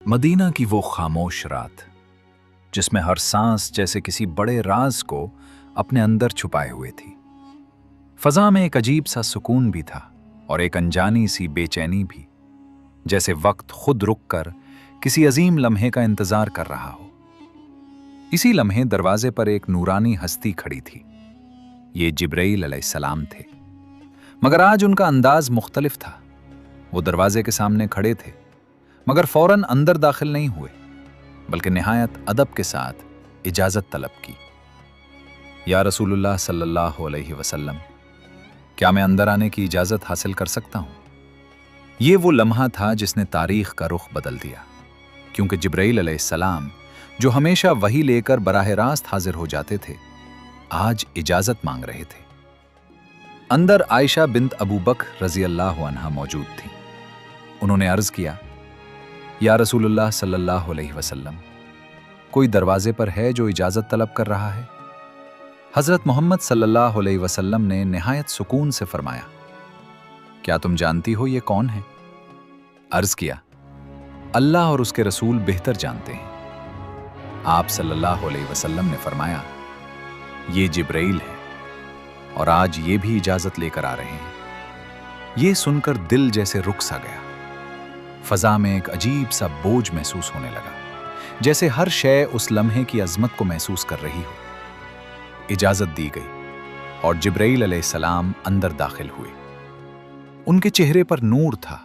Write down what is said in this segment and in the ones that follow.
Medina की वो खामोश रात जिसमें हर सांस जैसे किसी बड़े राज को अपने अंदर छुपाए हुए थी। फजा में एक अजीब सा सुकून भी था और एक अनजानी सी बेचैनी भी, जैसे वक्त खुद रुककर किसी अजीम लम्हे का इंतजार कर रहा हो। इसी लम्हे दरवाजे पर एक नूरानी हस्ती खड़ी थी। ये जिब्राइल अलैहिस्सलाम थे, मगर आज उनका अंदाज मुख्तलिफ था। वो दरवाजे के सामने खड़े थे, मगर फौरन अंदर दाखिल नहीं हुए, बल्कि निहायत अदब के साथ इजाजत तलब की। या रसूलुल्लाह सल्लल्लाहु अलैहि वसल्लम, क्या मैं अंदर आने की इजाजत हासिल कर सकता हूं? ये वो लम्हा था जिसने तारीख का रुख बदल दिया, क्योंकि जिब्राइल अलैहिस्सलाम जो हमेशा वही लेकर बराह रास्त हाजिर हो जाते थे, आज इजाजत मांग रहे थे। अंदर आयशा बिन्त अबू बकर रजी अल्लाह अन्हा मौजूद थी। उन्होंने अर्ज किया, या रसूलुल्लाह सल्लल्लाहु अलैहि वसल्लम, कोई दरवाजे पर है जो इजाजत तलब कर रहा है? हजरत मोहम्मद सल्लल्लाहु अलैहि वसल्लम ने निहायत सुकून से फरमाया, क्या तुम जानती हो ये कौन है? अर्ज किया, अल्लाह और उसके रसूल बेहतर जानते हैं। आप सल्लल्लाहु अलैहि वसल्लम ने फरमाया, ये जिब्राइल है और आज ये भी इजाजत लेकर आ रहे हैं। ये सुनकर दिल जैसे रुक सा गया। फजा में एक अजीब सा बोझ महसूस होने लगा, जैसे हर शय उस लम्हे की अजमत को महसूस कर रही हो। इजाजत दी गई और जिब्राइल अलैहिस्सलाम अंदर दाखिल हुए। उनके चेहरे पर नूर था,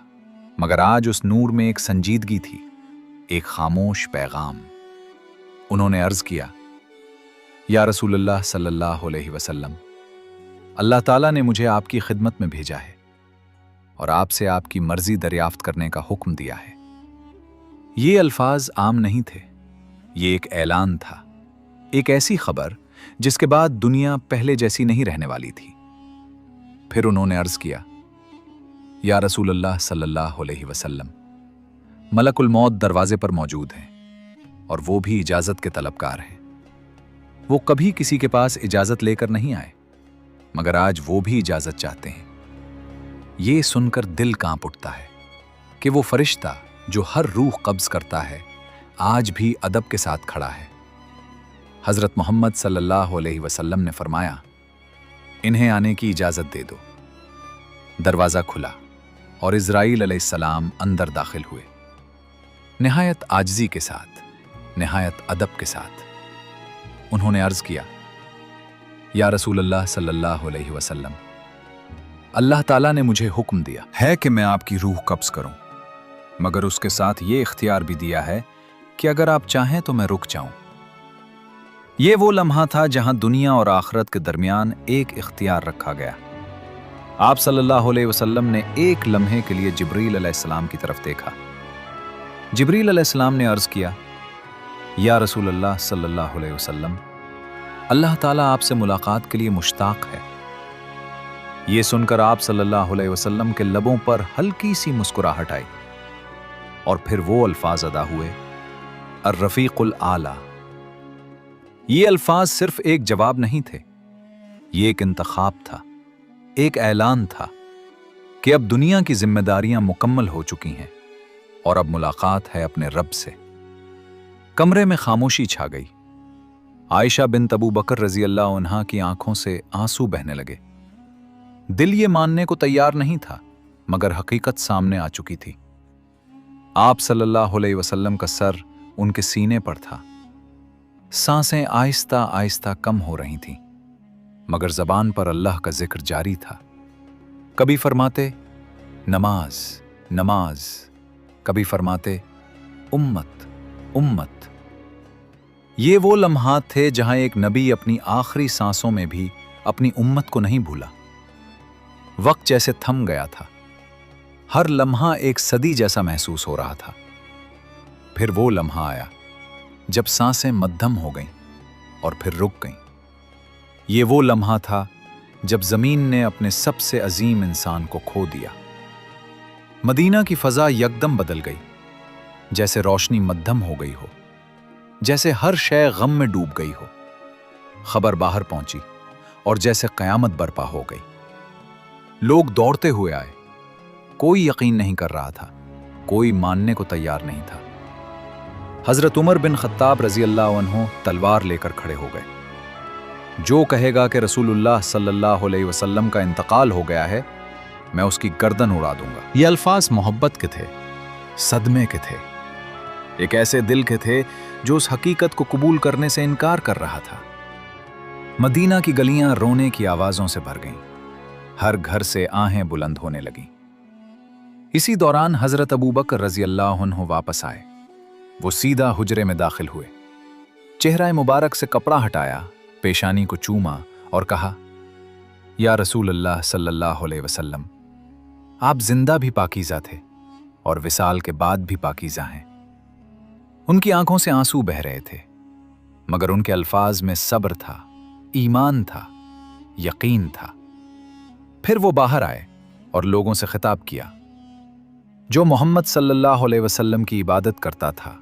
मगर आज उस नूर में एक संजीदगी थी, एक खामोश पैगाम। उन्होंने अर्ज किया, या रसूलुल्लाह सल्लल्लाहु अलैहि वसल्लम, अल्लाह ताला ने मुझे आपकी खिदमत में भेजा है और आपसे आपकी मर्जी दरियाफ्त करने का हुक्म दिया है। ये अल्फाज आम नहीं थे, ये एक ऐलान था, एक ऐसी खबर जिसके बाद दुनिया पहले जैसी नहीं रहने वाली थी। फिर उन्होंने अर्ज किया, या रसूलुल्लाह सल्लल्लाहु अलैहि वसल्लम, मलकुल मौत दरवाजे पर मौजूद हैं और वो भी इजाजत के तलबकार हैं। वो कभी किसी के पास इजाजत लेकर नहीं आए, मगर आज वो भी इजाजत चाहते हैं। ये सुनकर दिल कांप उठता है कि वो फरिश्ता जो हर रूह कब्ज करता है, आज भी अदब के साथ खड़ा है। हजरत मोहम्मद सल्लल्लाहु अलैहि वसल्लम ने फरमाया, इन्हें आने की इजाजत दे दो। दरवाजा खुला और इज़राइल अलैहिस्सलाम अंदर दाखिल हुए। निहायत आजिज़ी के साथ, निहायत अदब के साथ उन्होंने अर्ज किया, या रसूलल्लाह सल्लल्लाहु अलैहि वसल्लम, अल्लाह ताला ने मुझे हुक्म दिया है कि मैं आपकी रूह कब्ज करूं, मगर उसके साथ ये इख्तियार भी दिया है कि अगर आप चाहें तो मैं रुक जाऊं। ये वो लम्हा था जहां दुनिया और आखिरत के दरमियान एक इख्तियार रखा गया। आप सल्लल्लाहु अलैहि वसल्लम ने एक लम्हे के लिए जिब्रील अलैहिस्सलाम की तरफ देखा। जिब्रील अलैहिस्सलाम ने अर्ज किया, या रसूलल्लाह सल्लल्लाहु अलैहि वसल्लम, अल्लाह ताला आपसे मुलाकात के लिए मुश्ताक है। ये सुनकर आप सल्लल्लाहु अलैहि वसल्लम के लबों पर हल्की सी मुस्कुराहट आई और फिर वो अल्फाज अदा हुए, अर्रफीकुल आला। ये अल्फाज सिर्फ एक जवाब नहीं थे, ये एक इंतखाब था, एक ऐलान था कि अब दुनिया की जिम्मेदारियां मुकम्मल हो चुकी हैं और अब मुलाकात है अपने रब से। कमरे में खामोशी छा गई। आयशा बिन्त अबू बकर रजी अल्लाह अन्हा की आंखों से आंसू बहने लगे। दिल ये मानने को तैयार नहीं था, मगर हकीकत सामने आ चुकी थी। आप सल्लल्लाहु अलैहि वसल्लम का सर उनके सीने पर था। सांसें आहिस्ता आहिस्ता कम हो रही थीं, मगर जबान पर अल्लाह का जिक्र जारी था। कभी फरमाते नमाज नमाज, कभी फरमाते उम्मत उम्मत। ये वो लम्हात थे जहां एक नबी अपनी आखिरी सांसों में भी अपनी उम्मत को नहीं भूला। वक्त जैसे थम गया था, हर लम्हा एक सदी जैसा महसूस हो रहा था। फिर वो लम्हा आया जब सांसें मद्धम हो गईं और फिर रुक गईं। ये वो लम्हा था जब जमीन ने अपने सबसे अजीम इंसान को खो दिया। मदीना की फजा यकदम बदल गई, जैसे रोशनी मद्धम हो गई हो, जैसे हर शय गम में डूब गई हो। खबर बाहर पहुंची और जैसे कयामत बर्पा हो गई। लोग दौड़ते हुए आए, कोई यकीन नहीं कर रहा था, कोई मानने को तैयार नहीं था। हजरत उमर बिन खत्ताब रजी अल्लाह अन्हु तलवार लेकर खड़े हो गए। जो कहेगा कि रसूलुल्लाह सल्लल्लाहु अलैहि वसल्लम का इंतकाल हो गया है, मैं उसकी गर्दन उड़ा दूंगा। ये अल्फाज मोहब्बत के थे, सदमे के थे, एक ऐसे दिल के थे जो उस हकीकत को कबूल करने से इनकार कर रहा था। मदीना की गलियां रोने की आवाजों से भर गईं, हर घर से आहें बुलंद होने लगीं। इसी दौरान हजरत अबू बकर रजी अल्लाह अन्हु वापस आए। वो सीधा हुजरे में दाखिल हुए, चेहरा मुबारक से कपड़ा हटाया, पेशानी को चूमा और कहा, या रसूल अल्लाह सल्लल्लाहु अलैहि वसल्लम, आप जिंदा भी पाकीज़ा थे और विसाल के बाद भी पाकीज़ा हैं। उनकी आंखों से आंसू बह रहे थे, मगर उनके अल्फाज में सब्र था, ईमान था, यकीन था। फिर वो बाहर आए और लोगों से खिताब किया, जो मोहम्मद सल्लल्लाहु अलैहि वसल्लम की इबादत करता था,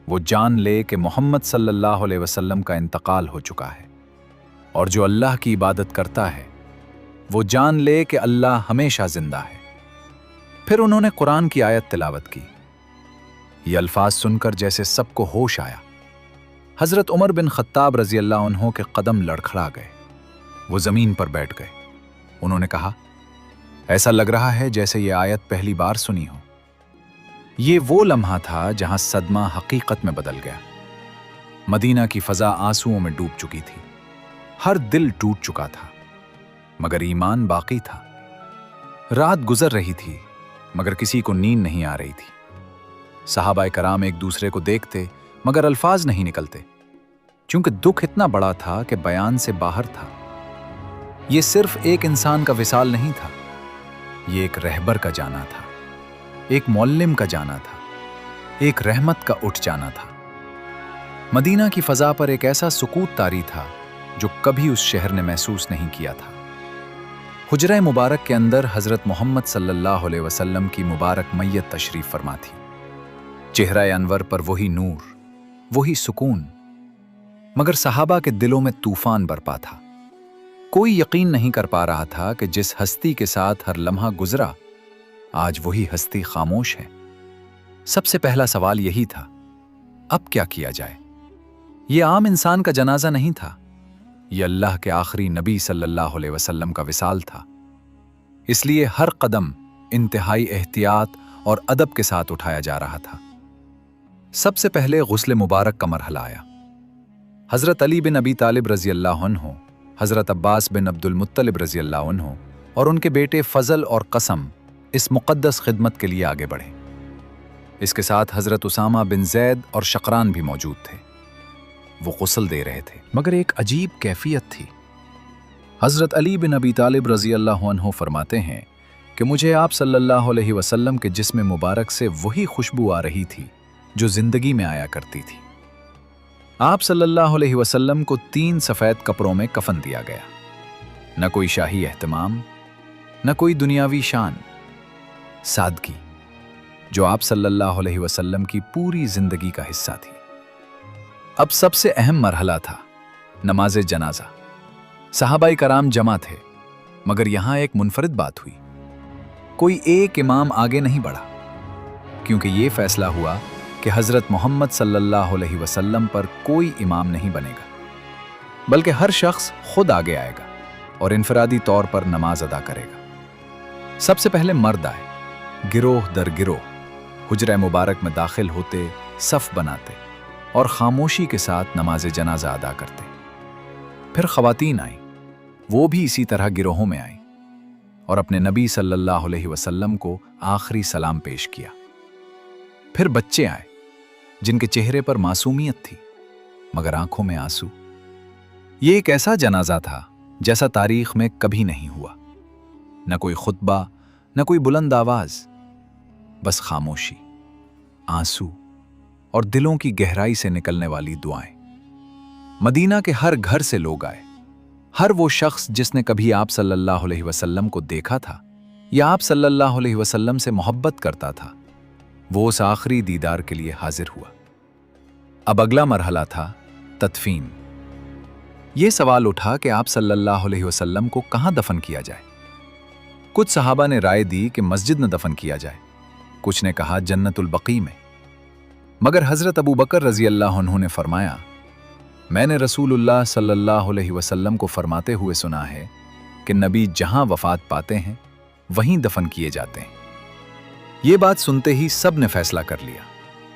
वो जान ले कि मोहम्मद सल्लल्लाहु अलैहि वसल्लम का इंतकाल हो चुका है, और जो अल्लाह की इबादत करता है, वो जान ले कि अल्लाह हमेशा जिंदा है। फिर उन्होंने कुरान की आयत तिलावत की। ये अल्फाज सुनकर जैसे सबको होश आया। हजरत उमर बिन खत्ताब रजी अल्लाह अन्हु के कदम लड़खड़ा गए। वो जमीन पर बैठ गए। उन्होंने कहा, ऐसा लग रहा है जैसे ये आयत पहली बार सुनी हो। ये वो लम्हा था जहां सदमा हकीकत में बदल गया। मदीना की फजा आंसुओं में डूब चुकी थी, हर दिल टूट चुका था, मगर ईमान बाकी था। रात गुजर रही थी, मगर किसी को नींद नहीं आ रही थी। सहाबाए कराम एक दूसरे को देखते, मगर अल्फाज नहीं निकलते, क्योंकि दुख इतना बड़ा था कि बयान से बाहर था। यह सिर्फ एक इंसान का विसाल नहीं था, ये एक रहबर का जाना था, एक मौल्लिम का जाना था, एक रहमत का उठ जाना था। मदीना की फजा पर एक ऐसा सुकूत तारी था जो कभी उस शहर ने महसूस नहीं किया था। हुजरा मुबारक के अंदर हजरत मोहम्मद सल्लल्लाहु अलैहि वसल्लम की मुबारक मैयत तशरीफ फरमा थी। चेहरा अनवर पर वही नूर, वही सुकून, मगर सहाबा के दिलों में तूफान बरपा था। कोई यकीन नहीं कर पा रहा था कि जिस हस्ती के साथ हर लम्हा गुजरा, आज वही हस्ती खामोश है। सबसे पहला सवाल यही था, अब क्या किया जाए? यह आम इंसान का जनाजा नहीं था, यह अल्लाह के आखिरी नबी सल्लल्लाहु अलैहि वसल्लम का विसाल था। इसलिए हर कदम इंतहाई एहतियात और अदब के साथ उठाया जा रहा था। सबसे पहले गुस्ल मुबारक का मरहला आया। हजरत अली बिन अबी तालिब रजी अल्लाह अन्हु, हजरत अब्बास बिन अब्दुल मुत्तलिब रजी अल्लाह अन्हु और उनके बेटे फजल और कसम इस मुक़द्दस खिदमत के लिए आगे बढ़े। इसके साथ हजरत उसामा बिन जैद और शकरान भी मौजूद थे। वो गुस्ल दे रहे थे, मगर एक अजीब कैफियत थी। हजरत अली बिन अबी तालिब रजी अल्लाह अन्हु फरमाते हैं कि मुझे आप सल्लल्लाहु अलैहि वसल्लम के जिस्म मुबारक से वही खुशबू आ रही थी जो जिंदगी में आया करती थी। आप सल्लल्लाहु अलैहि वसल्लम को 3 सफ़ेद कपड़ों में कफन दिया गया। न कोई शाही एहतमाम, न कोई दुनियावी शान, सादगी जो आप सल्लल्लाहु अलैहि वसल्लम की पूरी जिंदगी का हिस्सा थी। अब सबसे अहम मरहला था नमाज जनाजा। सहाबाई कराम जमा थे, मगर यहां एक मुनफरिद बात हुई। कोई एक इमाम आगे नहीं बढ़ा, क्योंकि यह फैसला हुआ कि हजरत मोहम्मद सल्लल्लाहु अलैहि वसल्लम पर कोई इमाम नहीं बनेगा, बल्कि हर शख्स खुद आगे आएगा और इनफरादी तौर पर नमाज अदा करेगा। सबसे पहले मर्द आए, गिरोह दर गिरोह हुजरा मुबारक में दाखिल होते, सफ बनाते और खामोशी के साथ नमाज जनाजा अदा करते। फिर खवातीन आई, वो भी इसी तरह गिरोहों में आई और अपने नबी सल्लल्लाहु अलैहि वसल्लम को आखिरी सलाम पेश किया। फिर बच्चे आए, जिनके चेहरे पर मासूमियत थी, मगर आंखों में आंसू। ये एक ऐसा जनाजा था जैसा तारीख में कभी नहीं हुआ। न कोई खुतबा, न कोई बुलंद आवाज, बस खामोशी, आंसू और दिलों की गहराई से निकलने वाली दुआएं। मदीना के हर घर से लोग आए। हर वो शख्स जिसने कभी आप सल्लल्लाहु अलैहि वसल्लम को देखा था या आप सल्लल्लाहु अलैहि वसल्लम से मोहब्बत करता था, वो उस आखिरी दीदार के लिए हाजिर हुआ। अब अगला मरहला था तदफीन। ये सवाल उठा कि आप सल्लल्लाहु अलैहि वसल्लम को कहां दफन किया जाए। कुछ सहाबा ने राय दी कि मस्जिद में दफन किया जाए, कुछ ने कहा जन्नतुल बकी में। मगर हज़रत अबू बकर रज़ी अल्लाह अन्हु ने फरमाया, मैंने रसूलुल्लाह सल्लल्लाहु अलैहि वसल्लम को फरमाते हुए सुना है कि नबी जहां वफात पाते हैं वहीं दफन किए जाते हैं। ये बात सुनते ही सब ने फैसला कर लिया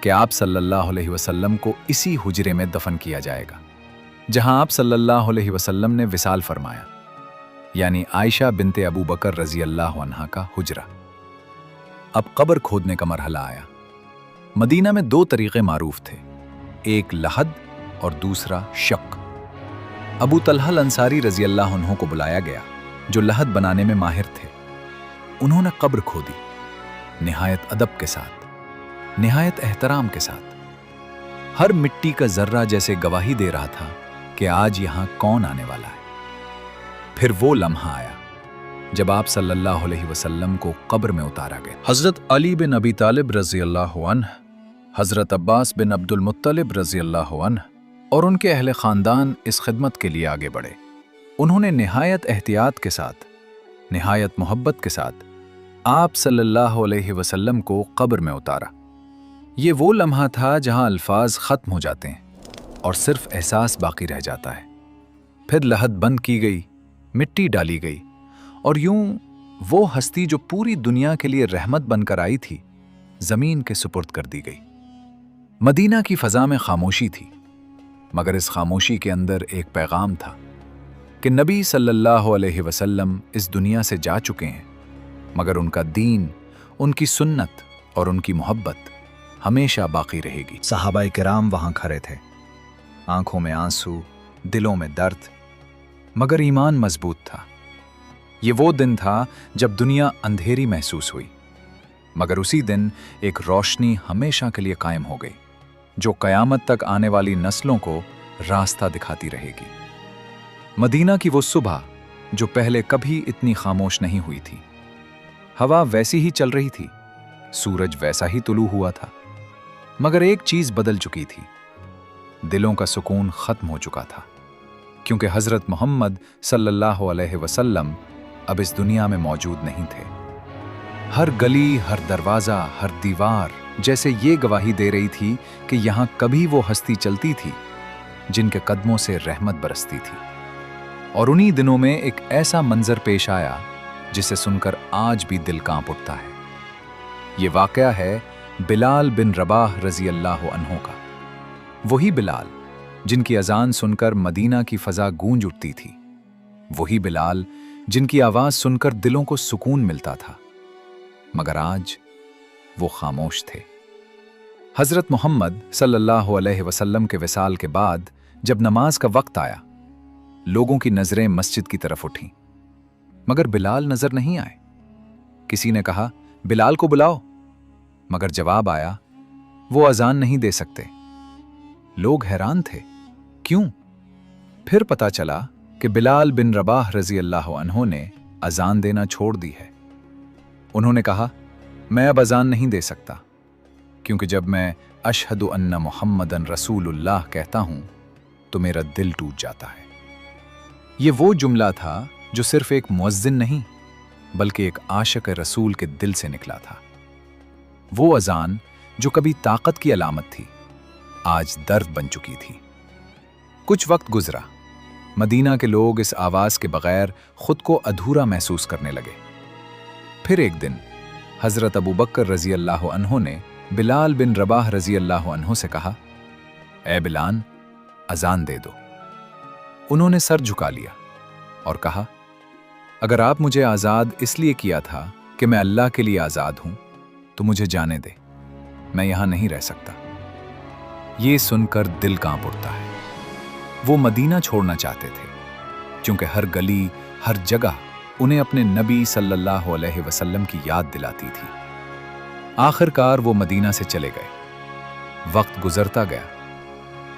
कि आप सल्लल्लाहु अलैहि वसल्लम को इसी हुजरे में दफन किया जाएगा जहां आप सल्लल्लाहु अलैहि वसल्लम ने विसाल फरमाया, यानी आयशा बिनते अबू बकर रज़ी अल्लाह अन्हा का हुजरा। अब कब्र खोदने का मरहला आया। मदीना में दो तरीके मारूफ थे, एक लहद और दूसरा शक। अबू तलहा अंसारी रज़ी अल्लाह अन्हु को बुलाया गया जो लहद बनाने में माहिर थे। उन्होंने कब्र खोदी, निहायत अदब के साथ, निहायत एहतराम के साथ। हर मिट्टी का जर्रा जैसे गवाही दे रहा था कि आज यहां कौन आने वाला है। फिर वो लम्हा आया जब आप सल्लल्लाहु अलैहि वसल्लम को कब्र में उतारा गया। हज़रत अली बिन अबी तालिब रज़ी अल्लाह अन्ह, हज़रत अब्बास बिन अब्दुल मुत्तलिब रज़ी अल्लाह अन्ह और उनके अहले ख़ानदान इस खिदमत के लिए आगे बढ़े। उन्होंने निहायत एहतियात के साथ, निहायत मोहब्बत के साथ आप सल्लल्लाहु अलैहि वसल्लम को कब्र में उतारा। ये वो लम्हा था जहां अल्फाज ख़त्म हो जाते हैं और सिर्फ एहसास बाकी रह जाता है। फिर लहद बंद की गई, मिट्टी डाली गई और यूं वो हस्ती जो पूरी दुनिया के लिए रहमत बनकर आई थी, जमीन के सुपुर्द कर दी गई। मदीना की फ़ज़ा में खामोशी थी, मगर इस खामोशी के अंदर एक पैगाम था कि नबी सल्लल्लाहु अलैहि वसल्लम इस दुनिया से जा चुके हैं, मगर उनका दीन, उनकी सुन्नत और उनकी मोहब्बत हमेशा बाकी रहेगी। सहाबाए किराम वहां खड़े थे, आंखों में आंसू, दिलों में दर्द, मगर ईमान मजबूत था। ये वो दिन था जब दुनिया अंधेरी महसूस हुई, मगर उसी दिन एक रोशनी हमेशा के लिए कायम हो गई जो कयामत तक आने वाली नस्लों को रास्ता दिखाती रहेगी। मदीना की वो सुबह जो पहले कभी इतनी खामोश नहीं हुई थी। हवा वैसी ही चल रही थी, सूरज वैसा ही तुलू हुआ था, मगर एक चीज बदल चुकी थी। दिलों का सुकून खत्म हो चुका था, क्योंकि हजरत मोहम्मद सल्लल्लाहु अलैहि वसल्लम अब इस दुनिया में मौजूद नहीं थे। हर गली, हर दरवाजा, हर दीवार जैसे ये गवाही दे रही थी कि यहां कभी वो हस्ती चलती थी जिनके कदमों से रहमत बरसती थी। और उन्हीं दिनों में एक ऐसा मंजर पेश आया जिसे सुनकर आज भी दिल कांप उठता है। ये वाकया है बिलाल बिन रबाह रज़ी अल्लाह अन्हु का। वही बिलाल जिनकी अजान सुनकर मदीना की फ़ज़ा गूंज उठती थी, वही बिलाल जिनकी आवाज़ सुनकर दिलों को सुकून मिलता था, मगर आज वो खामोश थे। हज़रत मोहम्मद सल्लल्लाहु अलैहि वसल्लम के विसाल के बाद जब नमाज का वक्त आया, लोगों की नज़रें मस्जिद की तरफ उठीं, मगर बिलाल नज़र नहीं आए। किसी ने कहा, बिलाल को बुलाओ, मगर जवाब आया, वो अजान नहीं दे सकते। लोग हैरान थे, क्यों? फिर पता चला कि बिलाल बिन रबाह रज़ी अल्लाह अन्हु ने अजान देना छोड़ दी है। उन्होंने कहा, मैं अब अजान नहीं दे सकता, क्योंकि जब मैं अशहदु अन्ना मुहम्मदन रसूलुल्लाह कहता हूं तो मेरा दिल टूट जाता है। ये वो जुमला था जो सिर्फ एक मुअज्जिन नहीं बल्कि एक आशिक रसूल के दिल से निकला था। वो अजान जो कभी ताकत की अलामत थी, आज दर्द बन चुकी थी। कुछ वक्त गुजरा, मदीना के लोग इस आवाज के बगैर खुद को अधूरा महसूस करने लगे। फिर एक दिन हजरत अबू बकर रजी अल्लाह अन्हु ने बिलाल बिन रबाह रजी अल्लाह अन्हु से कहा, ए बिलाल, अजान दे दो। उन्होंने सर झुका लिया और कहा, अगर आप मुझे आज़ाद इसलिए किया था कि मैं अल्लाह के लिए आज़ाद हूं, तो मुझे जाने दे, मैं यहां नहीं रह सकता। ये सुनकर दिल कांप उठता है। वो मदीना छोड़ना चाहते थे, क्योंकि हर गली, हर जगह उन्हें अपने नबी सल्लल्लाहु अलैहि वसल्लम की याद दिलाती थी। आखिरकार वो मदीना से चले गए। वक्त गुजरता गया।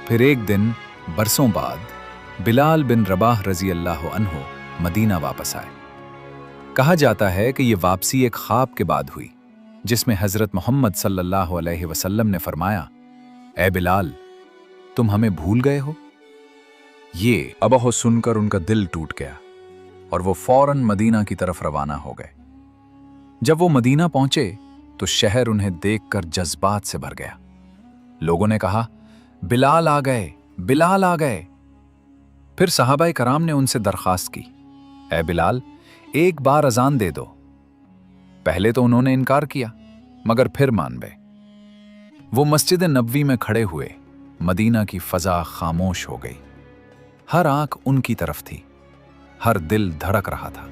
फिर एक दिन बरसों बाद बिलाल बिन रबाह रजी अल्लाह अन्हु मदीना वापस आए। कहा जाता है कि ये वापसी एक ख्वाब के बाद हुई, जिसमें हजरत मोहम्मद सल्लल्लाहु अलैहि वसल्लम ने फरमाया, ए बिलाल, तुम हमें भूल गए हो? ये अबहो सुनकर उनका दिल टूट गया और वो फौरन मदीना की तरफ रवाना हो गए। जब वो मदीना पहुंचे तो शहर उन्हें देखकर जज्बात से भर गया। लोगों ने कहा, बिलाल आ गए, बिलाल आ गए। फिर सहाबाए कराम ने उनसे दरखास्त की, ऐ बिलाल, एक बार अजान दे दो। पहले तो उन्होंने इनकार किया, मगर फिर मान गए। वो मस्जिद नबवी में खड़े हुए। मदीना की फजा खामोश हो गई। हर आंख उनकी तरफ थी, हर दिल धड़क रहा था।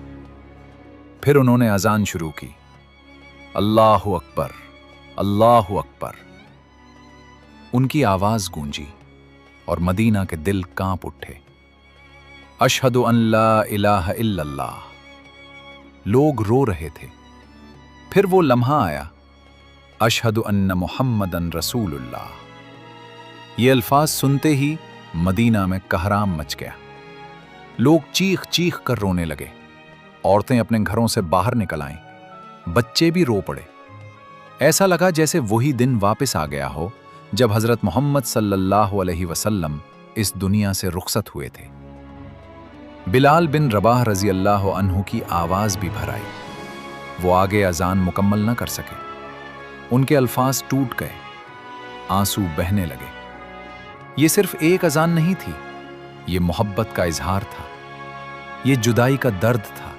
फिर उन्होंने अजान शुरू की, अल्लाहु अकबर, अल्लाहु अकबर। उनकी आवाज गूंजी और मदीना के दिल कांप उठे। अशहदु अन ला इलाहा इल्लल्लाह। लोग रो रहे थे। फिर वो लम्हा आया, अशहदु अन्न मुहम्मदन रसूलुल्लाह। ये अल्फाज सुनते ही मदीना में कहराम मच गया। लोग चीख चीख कर रोने लगे। औरतें अपने घरों से बाहर निकल आईं। बच्चे भी रो पड़े। ऐसा लगा जैसे वही दिन वापस आ गया हो जब हजरत मोहम्मद सल्लल्लाहु अलैहि वसल्लम इस दुनिया से रुखसत हुए थे। बिलाल बिन रबाह रजी अल्लाह अन्हु की आवाज भी भर आई। वो आगे अजान मुकम्मल न कर सके। उनके अल्फाज टूट गए, आंसू बहने लगे। ये सिर्फ एक अजान नहीं थी, ये मोहब्बत का इजहार था, ये जुदाई का दर्द था।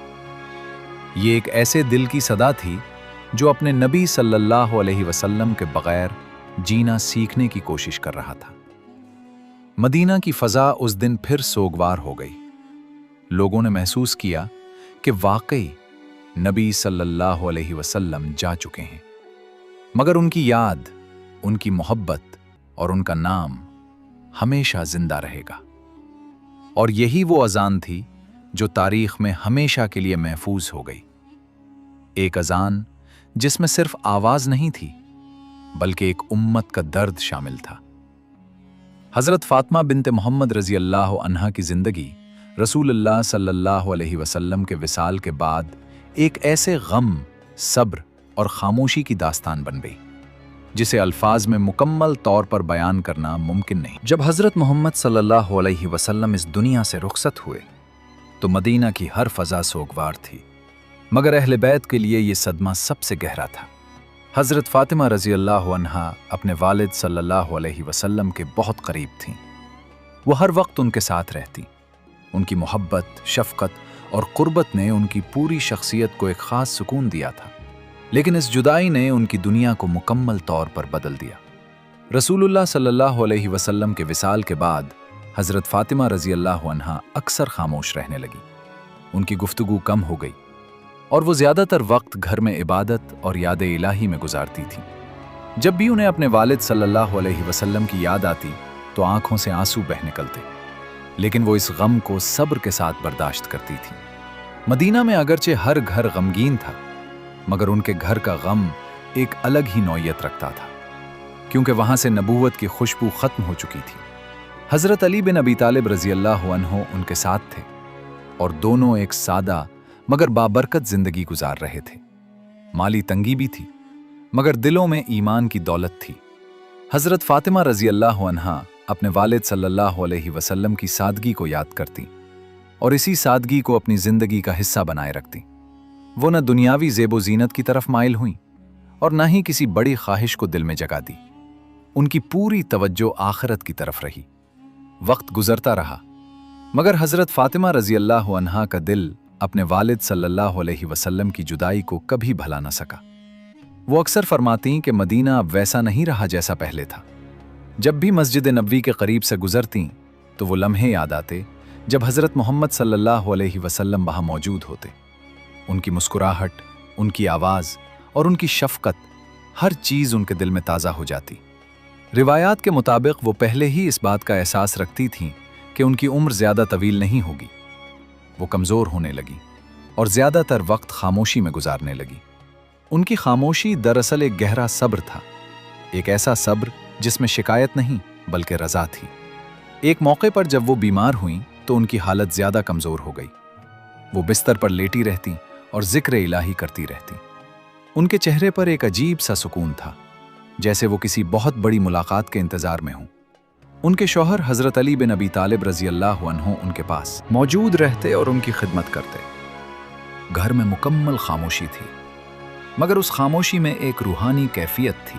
ये एक ऐसे दिल की सदा थी जो अपने नबी सल्लल्लाहु अलैहि वसल्लम के बगैर जीना सीखने की कोशिश कर रहा था। मदीना की फजा उस दिन फिर सोगवार हो गई। लोगों ने महसूस किया कि वाकई नबी सल्लल्लाहु अलैहि वसल्लम जा चुके हैं, मगर उनकी याद, उनकी मोहब्बत और उनका नाम हमेशा जिंदा रहेगा। और यही वो अजान थी जो तारीख में हमेशा के लिए महफूज हो गई। एक अजान जिसमें सिर्फ आवाज नहीं थी, बल्कि एक उम्मत का दर्द शामिल था। हजरत फातिमा बिनते मोहम्मद रजी अल्लाह अन्हा की जिंदगी रसूलुल्लाह सल्लल्लाहु अलैहि वसल्लम के विसाल के बाद एक ऐसे गम, सब्र और खामोशी की दास्तान बन गई जिसे अल्फाज में मुकम्मल तौर पर बयान करना मुमकिन नहीं। जब हजरत मोहम्मद सल्लल्लाहु अलैहि वसल्लम इस दुनिया से रुखसत हुए तो मदीना की हर फजा सोगवार थी, मगर अहले बैत के लिए यह सदमा सबसे गहरा था। हजरत फातिमा रजी अल्लाह अन्हा अपने वालिद सल्लल्लाहु अलैहि वसल्लम के बहुत करीब थीं। वो हर वक्त उनके साथ रहती। उनकी मोहब्बत, शफकत और कुर्बत ने उनकी पूरी शख्सियत को एक खास सुकून दिया था। लेकिन इस जुदाई ने उनकी दुनिया को मुकम्मल तौर पर बदल दिया। रसूलुल्लाह सल्लल्लाहु अलैहि वसल्लम के विसाल के बाद हजरत फातिमा रजी अल्लाह अन्हा अक्सर खामोश रहने लगी। उनकी गुफ्तगू कम हो गई और वो ज्यादातर वक्त घर में इबादत और याद इलाही में गुजारती थी। जब भी उन्हें अपने वालिद सल्लल्लाहु अलैहि वसल्लम की याद आती तो आंखों से आंसू बह निकलते, लेकिन वो इस गम को सब्र के साथ बर्दाश्त करती थी। मदीना में अगरचे हर घर गमगीन था, मगर उनके घर का गम एक अलग ही नौयत रखता था, क्योंकि वहां से नबूवत की खुशबू खत्म हो चुकी थी। हजरत अली बिन अबी तालिब रजी अल्लाह अन्हु उनके साथ थे और दोनों एक सादा मगर बाबरकत जिंदगी गुजार रहे थे। माली तंगी भी थी, मगर दिलों में ईमान की दौलत थी। हजरत फातिमा रजी अल्लाह अन्हा अपने वालिद सल्लल्लाहु अलैहि वसल्लम की सादगी को याद करती और इसी सादगी को अपनी जिंदगी का हिस्सा बनाए रखती। वो न दुनियावी ज़ेबो ज़ीनत की तरफ माइल हुई और न ही किसी बड़ी ख्वाहिश को दिल में जगा दी। उनकी पूरी तवज्जो आखिरत की तरफ रही। वक्त गुजरता रहा, मगर हजरत फातिमा रजी अल्लाह अन्हा का दिल अपने वालिद सल्लल्लाहु अलैहि वसल्लम की जुदाई को कभी भला न सका। वो अक्सर फरमाती कि मदीना अब वैसा नहीं रहा जैसा पहले था। जब भी मस्जिद नबवी के करीब से गुजरती तो वो लम्हे याद आते जब हजरत मोहम्मद सल्लल्लाहु अलैहि वसल्लम वहां मौजूद होते। उनकी मुस्कुराहट, उनकी आवाज और उनकी शफकत, हर चीज उनके दिल में ताज़ा हो जाती। रिवायात के मुताबिक वो पहले ही इस बात का एहसास रखती थीं कि उनकी उम्र ज्यादा तवील नहीं होगी। वो कमजोर होने लगी और ज्यादातर वक्त खामोशी में गुजारने लगी। उनकी खामोशी दरअसल एक गहरा सब्र था, एक ऐसा सब्र जिसमें शिकायत नहीं बल्कि रजा थी। एक मौके पर जब वो बीमार हुई तो उनकी हालत ज्यादा कमजोर हो गई। वो बिस्तर पर लेटी रहती और जिक्र इलाही करती रहती। उनके चेहरे पर एक अजीब सा सुकून था, जैसे वो किसी बहुत बड़ी मुलाकात के इंतजार में हों। उनके शौहर हजरत अली बिन अबी तालिब रजी अल्लाह अन्हु उनके पास मौजूद रहते और उनकी खिदमत करते। घर में मुकम्मल खामोशी थी, मगर उस खामोशी में एक रूहानी कैफियत थी।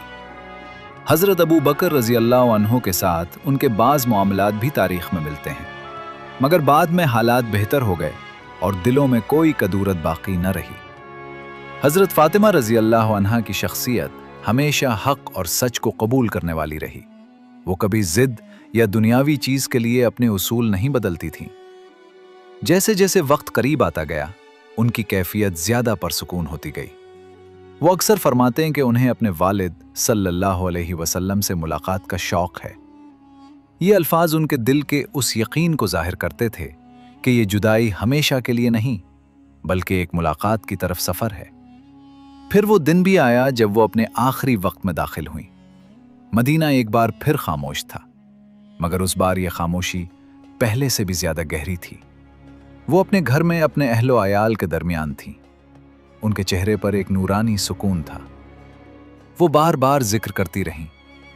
حضرت ابو بکر رضی اللہ عنہ کے ساتھ ان کے بعض معاملات بھی تاریخ میں ملتے ہیں، مگر بعد میں حالات بہتر ہو گئے اور دلوں میں کوئی کدورت باقی نہ رہی۔ حضرت فاطمہ رضی اللہ عنہا کی شخصیت ہمیشہ حق اور سچ کو قبول کرنے والی رہی۔ وہ کبھی ضد یا دنیاوی چیز کے لیے اپنے اصول نہیں بدلتی تھیں۔ جیسے جیسے وقت قریب آتا گیا، ان کی کیفیت زیادہ پرسکون ہوتی گئی۔ وہ اکثر فرماتے ہیں کہ انہیں اپنے والد صلی اللہ علیہ وسلم سے ملاقات کا شوق ہے۔ یہ الفاظ ان کے دل کے اس یقین کو ظاہر کرتے تھے کہ یہ جدائی ہمیشہ کے لیے نہیں، بلکہ ایک ملاقات کی طرف سفر ہے۔ پھر وہ دن بھی آیا جب وہ اپنے آخری وقت میں داخل ہوئیں۔ مدینہ ایک بار پھر خاموش تھا، مگر اس بار یہ خاموشی پہلے سے بھی زیادہ گہری تھی۔ وہ اپنے گھر میں اپنے اہل و عیال کے درمیان تھیں۔ ان کے چہرے پر ایک نورانی سکون تھا۔ وہ بار بار ذکر کرتی رہیں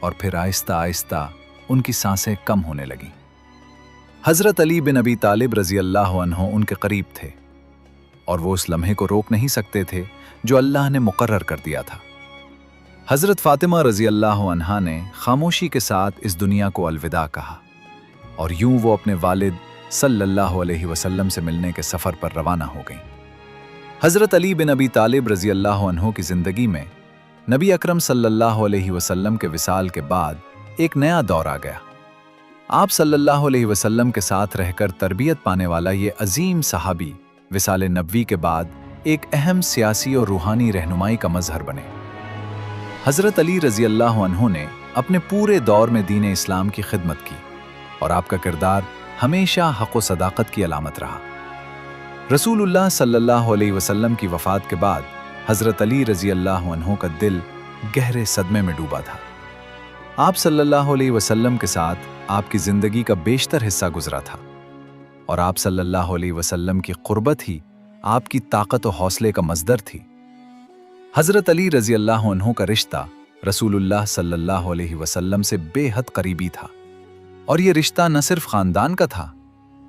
اور پھر آہستہ آہستہ ان کی سانسیں کم ہونے لگیں۔ حضرت علی بن ابی طالب رضی اللہ عنہ ان کے قریب تھے اور وہ اس لمحے کو روک نہیں سکتے تھے جو اللہ نے مقرر کر دیا تھا۔ حضرت فاطمہ رضی اللہ عنہا نے خاموشی کے ساتھ اس دنیا کو الوداع کہا اور یوں وہ اپنے والد صلی اللہ علیہ وسلم سے ملنے کے سفر پر روانہ ہو گئیں۔ حضرت علی بن ابی طالب رضی اللہ عنہ کی زندگی میں نبی اکرم صلی اللہ علیہ وسلم کے وصال کے بعد ایک نیا دور آ گیا۔ آپ صلی اللہ علیہ وسلم کے ساتھ رہ کر تربیت پانے والا یہ عظیم صحابی وصال نبوی کے بعد ایک اہم سیاسی اور روحانی رہنمائی کا مظہر بنے۔ حضرت علی رضی اللہ عنہ نے اپنے پورے دور میں دین اسلام کی خدمت کی اور آپ کا کردار ہمیشہ حق و صداقت کی علامت رہا۔ رسول اللہ صلی اللہ علیہ وسلم کی وفات کے بعد حضرت علی رضی اللہ عنہ کا دل گہرے صدمے میں ڈوبا تھا۔ آپ صلی اللہ علیہ وسلم کے ساتھ آپ کی زندگی کا بیشتر حصہ گزرا تھا اور آپ صلی اللہ علیہ وسلم کی قربت ہی آپ کی طاقت و حوصلے کا مصدر تھی۔ حضرت علی رضی اللہ عنہ کا رشتہ رسول اللہ صلی اللہ علیہ وسلم سے بے حد قریبی تھا، اور یہ رشتہ نہ صرف خاندان کا تھا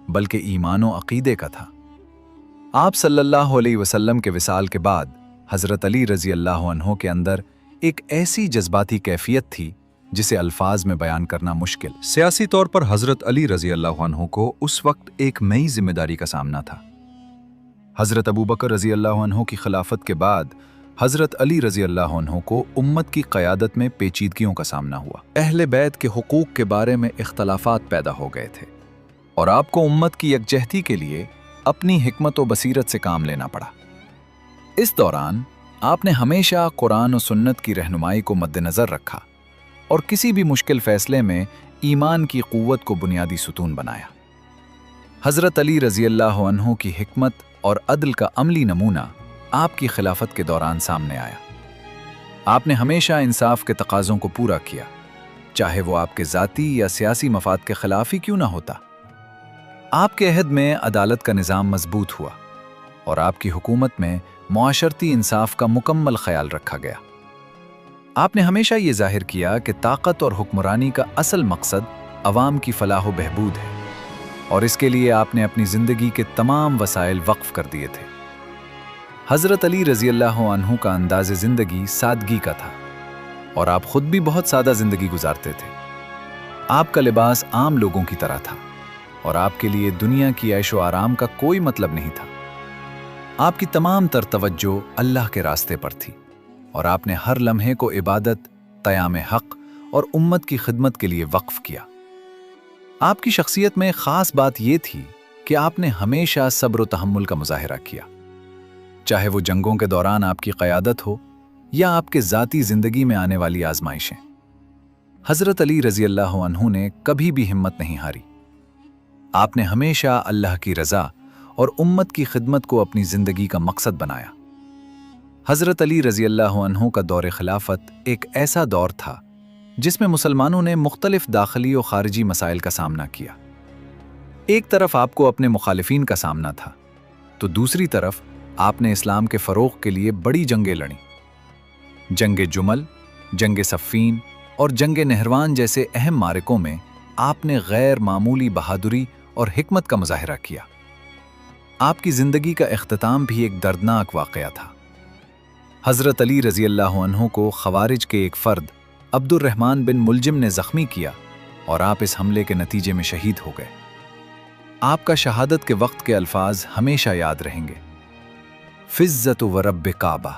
بلکہ ایمان و عقیدے کا تھا۔ آپ صلی اللہ علیہ وسلم کے وصال کے بعد حضرت علی رضی اللہ عنہ کے اندر ایک ایسی جذباتی کیفیت تھی جسے الفاظ میں بیان کرنا مشکل۔ سیاسی طور پر حضرت علی رضی اللہ عنہ کو اس وقت ایک نئی ذمہ داری کا سامنا تھا۔ حضرت ابو بکر رضی اللہ عنہ کی خلافت کے بعد حضرت علی رضی اللہ عنہ کو امت کی قیادت میں پیچیدگیوں کا سامنا ہوا۔ اہل بیت کے حقوق کے بارے میں اختلافات پیدا ہو گئے تھے اور آپ کو امت کی یکجہتی کے لیے اپنی حکمت و بصیرت سے کام لینا پڑا۔ اس دوران آپ نے ہمیشہ قرآن و سنت کی رہنمائی کو مد نظر رکھا اور کسی بھی مشکل فیصلے میں ایمان کی قوت کو بنیادی ستون بنایا۔ حضرت علی رضی اللہ عنہ کی حکمت اور عدل کا عملی نمونہ آپ کی خلافت کے دوران سامنے آیا۔ آپ نے ہمیشہ انصاف کے تقاضوں کو پورا کیا، چاہے وہ آپ کے ذاتی یا سیاسی مفاد کے خلاف ہی کیوں نہ ہوتا۔ آپ کے عہد میں عدالت کا نظام مضبوط ہوا اور آپ کی حکومت میں معاشرتی انصاف کا مکمل خیال رکھا گیا۔ آپ نے ہمیشہ یہ ظاہر کیا کہ طاقت اور حکمرانی کا اصل مقصد عوام کی فلاح و بہبود ہے، اور اس کے لیے آپ نے اپنی زندگی کے تمام وسائل وقف کر دیے تھے۔ حضرت علی رضی اللہ عنہ کا انداز زندگی سادگی کا تھا اور آپ خود بھی بہت سادہ زندگی گزارتے تھے۔ آپ کا لباس عام لوگوں کی طرح تھا اور آپ کے لیے دنیا کی عیش و آرام کا کوئی مطلب نہیں تھا۔ آپ کی تمام تر توجہ اللہ کے راستے پر تھی اور آپ نے ہر لمحے کو عبادت، قیام حق اور امت کی خدمت کے لیے وقف کیا۔ آپ کی شخصیت میں خاص بات یہ تھی کہ آپ نے ہمیشہ صبر و تحمل کا مظاہرہ کیا، چاہے وہ جنگوں کے دوران آپ کی قیادت ہو یا آپ کے ذاتی زندگی میں آنے والی آزمائشیں۔ حضرت علی رضی اللہ عنہ نے کبھی بھی ہمت نہیں ہاری۔ آپ نے ہمیشہ اللہ کی رضا اور امت کی خدمت کو اپنی زندگی کا مقصد بنایا۔ حضرت علی رضی اللہ عنہ کا دور خلافت ایک ایسا دور تھا جس میں مسلمانوں نے مختلف داخلی و خارجی مسائل کا سامنا کیا۔ ایک طرف آپ کو اپنے مخالفین کا سامنا تھا تو دوسری طرف آپ نے اسلام کے فروغ کے لیے بڑی جنگیں لڑیں۔ جنگ جمل، جنگ صفین اور جنگ نہروان جیسے اہم معرکوں میں آپ نے غیر معمولی بہادری اور حکمت کا مظاہرہ کیا۔ آپ کی زندگی کا اختتام بھی ایک دردناک واقعہ تھا۔ حضرت علی رضی اللہ عنہ کو خوارج کے ایک فرد عبد الرحمن بن ملجم نے زخمی کیا اور آپ اس حملے کے نتیجے میں شہید ہو گئے۔ آپ کا شہادت کے وقت کے الفاظ ہمیشہ یاد رہیں گے۔ فِزَّتُ وَرَبِّ کعبہ،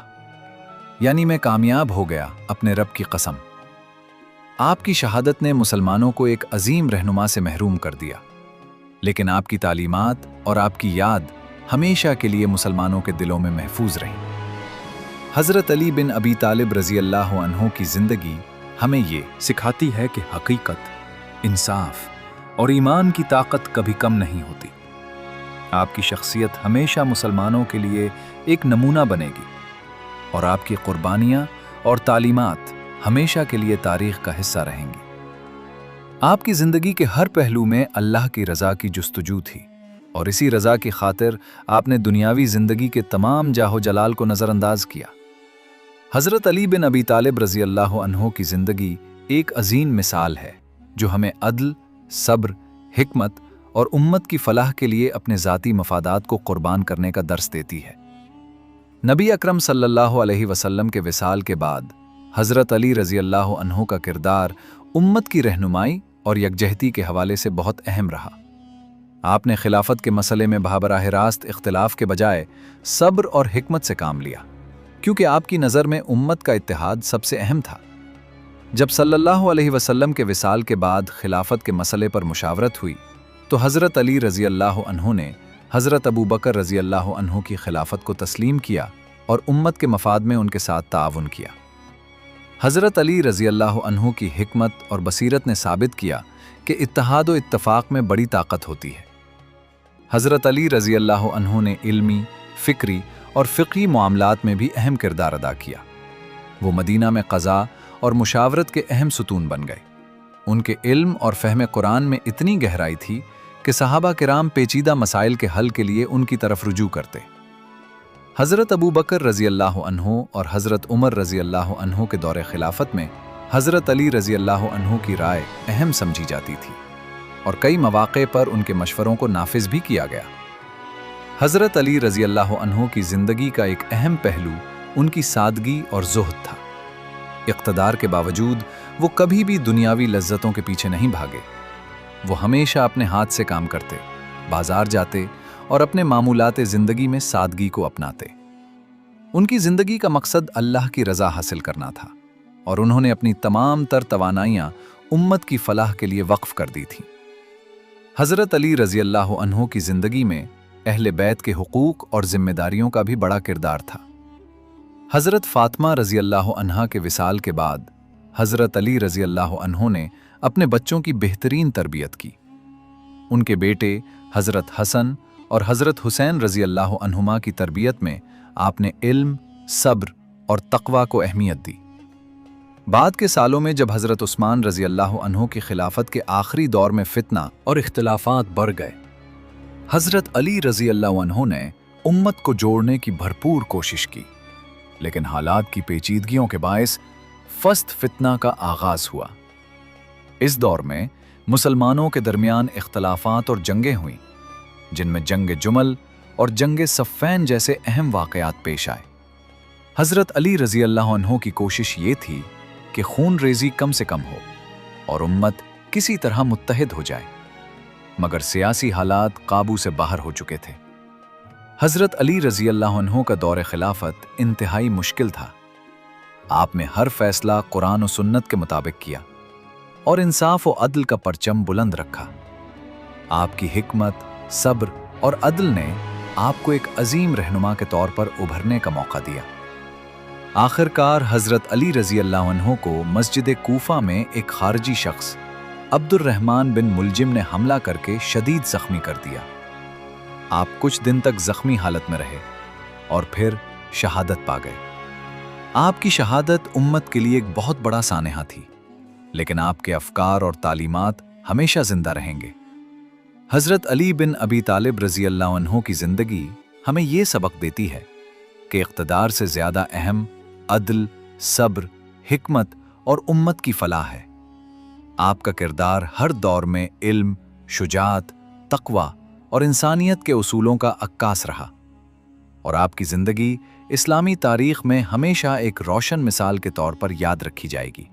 یعنی میں کامیاب ہو گیا اپنے رب کی قسم۔ آپ کی شہادت نے مسلمانوں کو ایک عظیم رہنما سے محروم کر دیا، لیکن آپ کی تعلیمات اور آپ کی یاد ہمیشہ کے لیے مسلمانوں کے دلوں میں محفوظ رہیں۔ حضرت علی بن ابی طالب رضی اللہ عنہ کی زندگی ہمیں یہ سکھاتی ہے کہ حقیقت، انصاف اور ایمان کی طاقت کبھی کم نہیں ہوتی۔ آپ کی شخصیت ہمیشہ مسلمانوں کے لیے ایک نمونہ بنے گی، اور آپ کی قربانیاں اور تعلیمات ہمیشہ کے لیے تاریخ کا حصہ رہیں گی۔ آپ کی زندگی کے ہر پہلو میں اللہ کی رضا کی جستجو تھی، اور اسی رضا کی خاطر آپ نے دنیاوی زندگی کے تمام جاہ و جلال کو نظر انداز کیا۔ حضرت علی بن ابی طالب رضی اللہ عنہ کی زندگی ایک عظیم مثال ہے جو ہمیں عدل، صبر، حکمت اور امت کی فلاح کے لیے اپنے ذاتی مفادات کو قربان کرنے کا درس دیتی ہے۔ نبی اکرم صلی اللہ علیہ وسلم کے وصال کے بعد حضرت علی رضی اللہ عنہ کا کردار امت کی رہنمائی اور یکجہتی کے حوالے سے بہت اہم رہا۔ آپ نے خلافت کے مسئلے میں براہ راست اختلاف کے بجائے صبر اور حکمت سے کام لیا، کیونکہ آپ کی نظر میں امت کا اتحاد سب سے اہم تھا۔ جب صلی اللہ علیہ وسلم کے وصال کے بعد خلافت کے مسئلے پر مشاورت ہوئی تو حضرت علی رضی اللہ عنہ نے حضرت ابو بکر رضی اللہ عنہ کی خلافت کو تسلیم کیا اور امت کے مفاد میں ان کے ساتھ تعاون کیا۔ حضرت علی رضی اللہ عنہ کی حکمت اور بصیرت نے ثابت کیا کہ اتحاد و اتفاق میں بڑی طاقت ہوتی ہے۔ حضرت علی رضی اللہ عنہ نے علمی، فکری اور فقہی معاملات میں بھی اہم کردار ادا کیا۔ وہ مدینہ میں قضاء اور مشاورت کے اہم ستون بن گئے۔ ان کے علم اور فہم قرآن میں اتنی گہرائی تھی کہ صحابہ کرام پیچیدہ مسائل کے حل کے لیے ان کی طرف رجوع کرتے۔ حضرت ابو بکر رضی اللہ عنہ اور حضرت عمر رضی اللہ عنہ کے دور خلافت میں حضرت علی رضی اللہ عنہ کی رائے اہم سمجھی جاتی تھی، اور کئی مواقع پر ان کے مشوروں کو نافذ بھی کیا گیا۔ حضرت علی رضی اللہ عنہ کی زندگی کا ایک اہم پہلو ان کی سادگی اور زہد تھا۔ اقتدار کے باوجود وہ کبھی بھی دنیاوی لذتوں کے پیچھے نہیں بھاگے۔ وہ ہمیشہ اپنے ہاتھ سے کام کرتے، بازار جاتے اور اپنے معمولات زندگی میں سادگی کو اپناتے۔ ان کی زندگی کا مقصد اللہ کی رضا حاصل کرنا تھا، اور انہوں نے اپنی تمام تر توانائیاں امت کی فلاح کے لیے وقف کر دی تھیں۔ حضرت علی رضی اللہ عنہ کی زندگی میں اہل بیت کے حقوق اور ذمہ داریوں کا بھی بڑا کردار تھا۔ حضرت فاطمہ رضی اللہ عنہا کے وصال کے بعد حضرت علی رضی اللہ عنہ نے اپنے بچوں کی بہترین تربیت کی۔ ان کے بیٹے حضرت حسن اور حضرت حسین رضی اللہ عنہما کی تربیت میں آپ نے علم، صبر اور تقوی کو اہمیت دی۔ بعد کے سالوں میں جب حضرت عثمان رضی اللہ عنہ کی خلافت کے آخری دور میں فتنہ اور اختلافات بڑھ گئے، حضرت علی رضی اللہ عنہ نے امت کو جوڑنے کی بھرپور کوشش کی، لیکن حالات کی پیچیدگیوں کے باعث فسٹ فتنہ کا آغاز ہوا۔ اس دور میں مسلمانوں کے درمیان اختلافات اور جنگیں ہوئیں، جن میں جنگ جمل اور جنگ صفین جیسے اہم واقعات پیش آئے۔ حضرت علی رضی اللہ عنہ کی کوشش یہ تھی کہ خون ریزی کم سے کم ہو اور امت کسی طرح متحد ہو جائے، مگر سیاسی حالات قابو سے باہر ہو چکے تھے۔ حضرت علی رضی اللہ عنہ کا دور خلافت انتہائی مشکل تھا۔ آپ نے ہر فیصلہ قرآن و سنت کے مطابق کیا اور انصاف و عدل کا پرچم بلند رکھا۔ آپ کی حکمت، صبر اور عدل نے آپ کو ایک عظیم رہنما کے طور پر ابھرنے کا موقع دیا۔ آخر کار حضرت علی رضی اللہ عنہ کو مسجد کوفہ میں ایک خارجی شخص عبد الرحمن بن ملجم نے حملہ کر کے شدید زخمی کر دیا۔ آپ کچھ دن تک زخمی حالت میں رہے اور پھر شہادت پا گئے۔ آپ کی شہادت امت کے لیے ایک بہت بڑا سانحہ تھی، لیکن آپ کے افکار اور تعلیمات ہمیشہ زندہ رہیں گے۔ حضرت علی بن ابی طالب رضی اللہ عنہ کی زندگی ہمیں یہ سبق دیتی ہے کہ اقتدار سے زیادہ اہم عدل، صبر، حکمت اور امت کی فلاح ہے۔ آپ کا کردار ہر دور میں علم، شجاعت، تقوی اور انسانیت کے اصولوں کا عکاس رہا، اور آپ کی زندگی اسلامی تاریخ میں ہمیشہ ایک روشن مثال کے طور پر یاد رکھی جائے گی۔